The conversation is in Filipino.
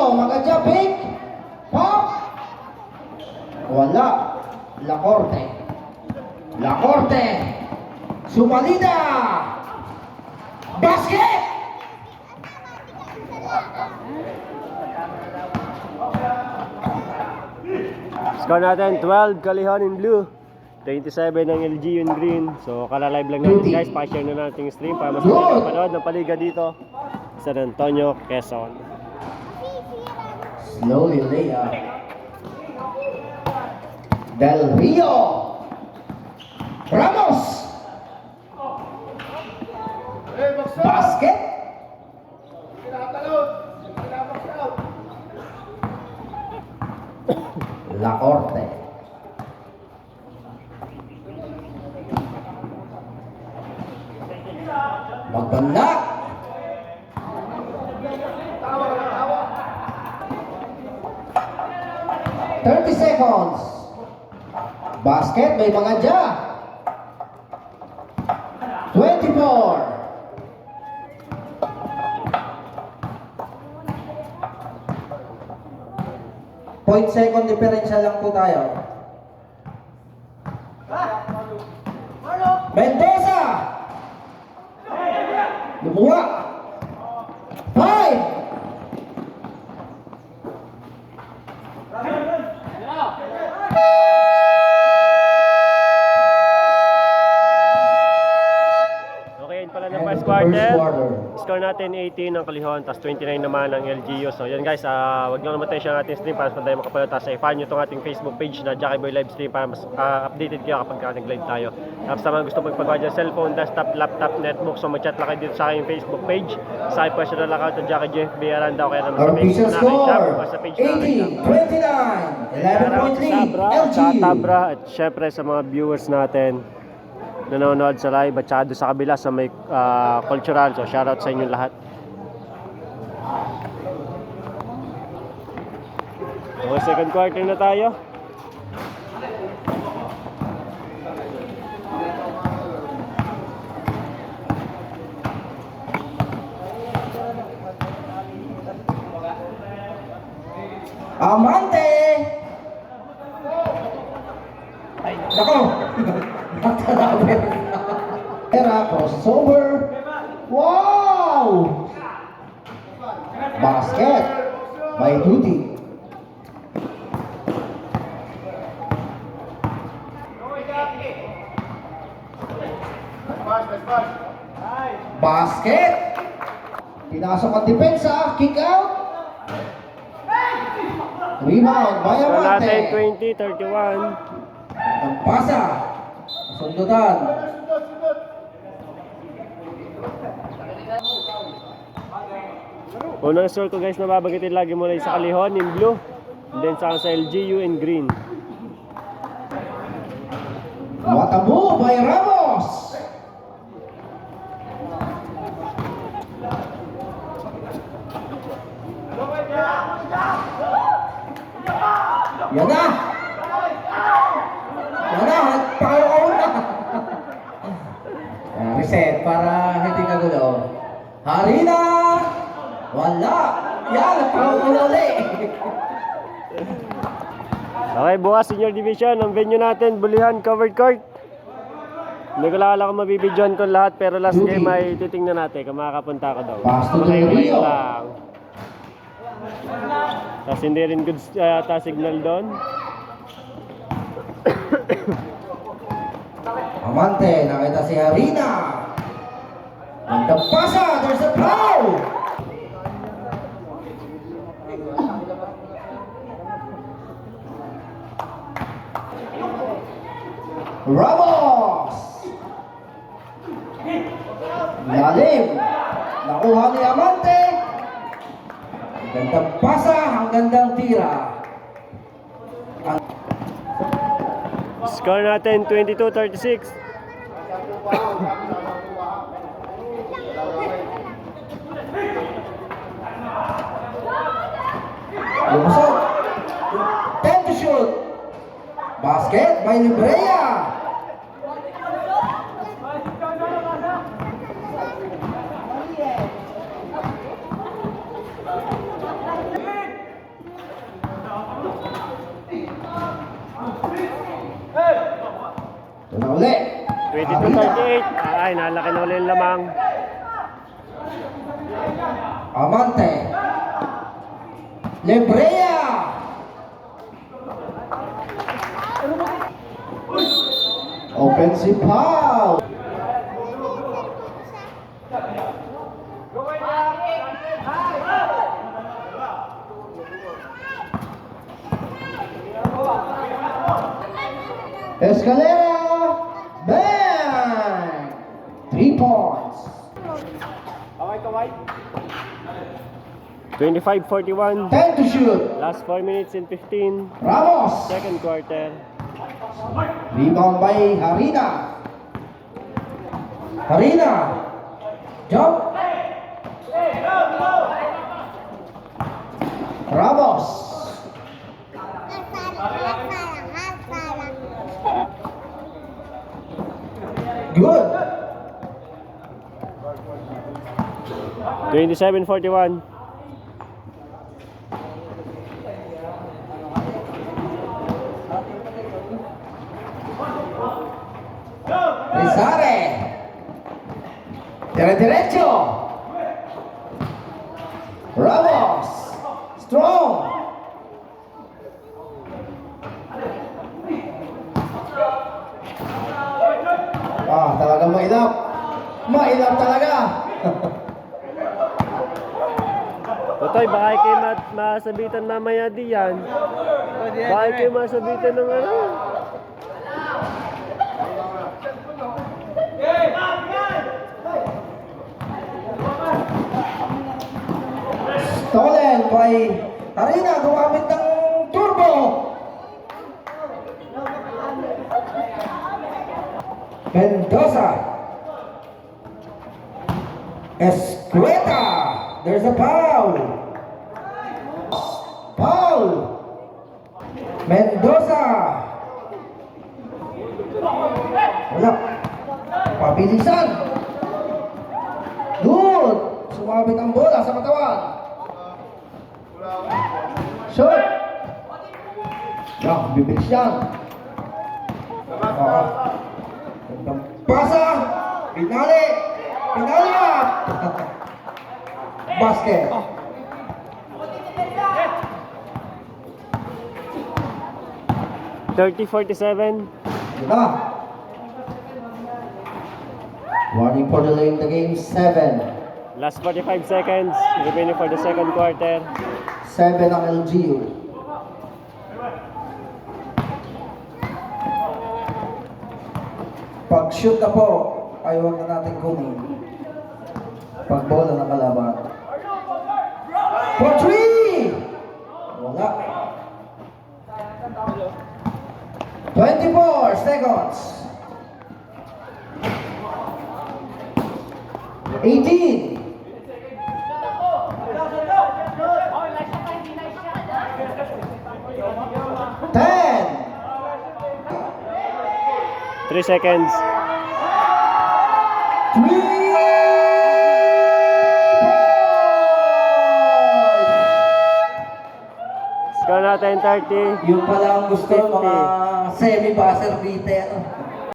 Rio, Magadya, pick. Pop. Wala. Lacorte. Lacorte. Sumalida. Basket. Score natin 12 Calihon in blue, 27 ng LG in green. So kalalive lang natin guys, pa-share na natin yung stream para mas mapanood ng paliga dito sa San Antonio, Quezon. Slowly lay up. Del Rio. Ramos. Basket. Lacorte. Magbandak. Thirty seconds. Basket, may mga dya. 24. Point second differential lang po tayo. Mendoza. Lumuwa. 5. Okay, yun pala ng first quarter. Score natin 18 ng Calihon, tapos 29 naman ng LGU. So yan guys, wag lang naman tayo siya ng ating stream para mas tayo makapanood. Tapos i-follow nyo itong ating Facebook page na Jackie Boy Livestream para mas updated kayo kapag nag-live tayo. Tapos sa mga gusto magpagawa dyan, cellphone, desktop, laptop, netbook, so mag-chat lang kayo dito sa aking Facebook page. Sa aking personal account ng Jackie JFB Aranda o kaya naman sa page na aking shop o sa page na aking shop. 29, 11.3, Sa LGU. Tabra at syempre sa mga viewers natin nanonood sa live at saka doon sa kabila sa may cultural. So shoutout sa inyo lahat. Okay, second quarter na tayo. Amante! Ay, nako! Nakalabit. Era, crossover. Wow! Basket. By Duty. Basket. Pinasok ang depensa. Kick out. Rebound by Score Amante. natin 20-31. Ang pasa. Sundutan. Unang score ko guys na babagitin lagi muna sa Calihon in blue, then sa LGU in green. What a move by Ramos. Yan na. Yan na. Pakaw na. Reset para hindi kagulo. Harina. Wala. Yan. Pakaw ulit. Okay, bukas senior division ang venue natin, Bulihan Covered Court. Hindi ko lang kung mabibidyoan ko lahat, pero last game ay titingnan natin kung makakapunta ko daw. Pass to Okay, Del Rio. lang. Tapos hindi rin good signal doon. Amante, nakita si Harina. Gandang pasa, there's a foul. Ramos. Lalim. Nakuha ni Amante. Gandang pasa, ang gandang tira. Score natin 22-36. Lumusot. 10 to shoot. Basket by Librea. 22-38. Ay, nalaki na ulit yung lamang. Amante. Lebrea. Offensive foul. Escalera. Bang. 3 points. 25-41. 10 to shoot. Last 4 minutes and 15. Ramos. Second quarter. Rebound by Harina. Harina. Jump. Ramos. Good. 27-41. Rizare. Dire-diretso. Ramos. Strong. Talagang mailap. Mailap talaga. Totoy, baka kayo masabitan mamaya diyan. Baka kayo masabitan ng ano. Stolen by Harina. Gumamit ng turbo. Mendoza. Escueta. There's a foul. Foul. Mendoza. Wala. Pabilisan. Good. Sumabit ang bola sa katawan. Shot. Bibilis yan. Pasa. Pinali. Pinali up. Basket. $30-47. Diba? Warning for delay in the game. 7. Last 45 seconds. Remaining for the second quarter. 7 ang LGU. Pag shoot na po, ay huwag na natin kunin. Pag bola na kalaban. For 3! Wala. 24 seconds. 18. 10. 3 seconds. 3 Score natin 30. Yung pala ang gusto ng mga semi-buzzer beater.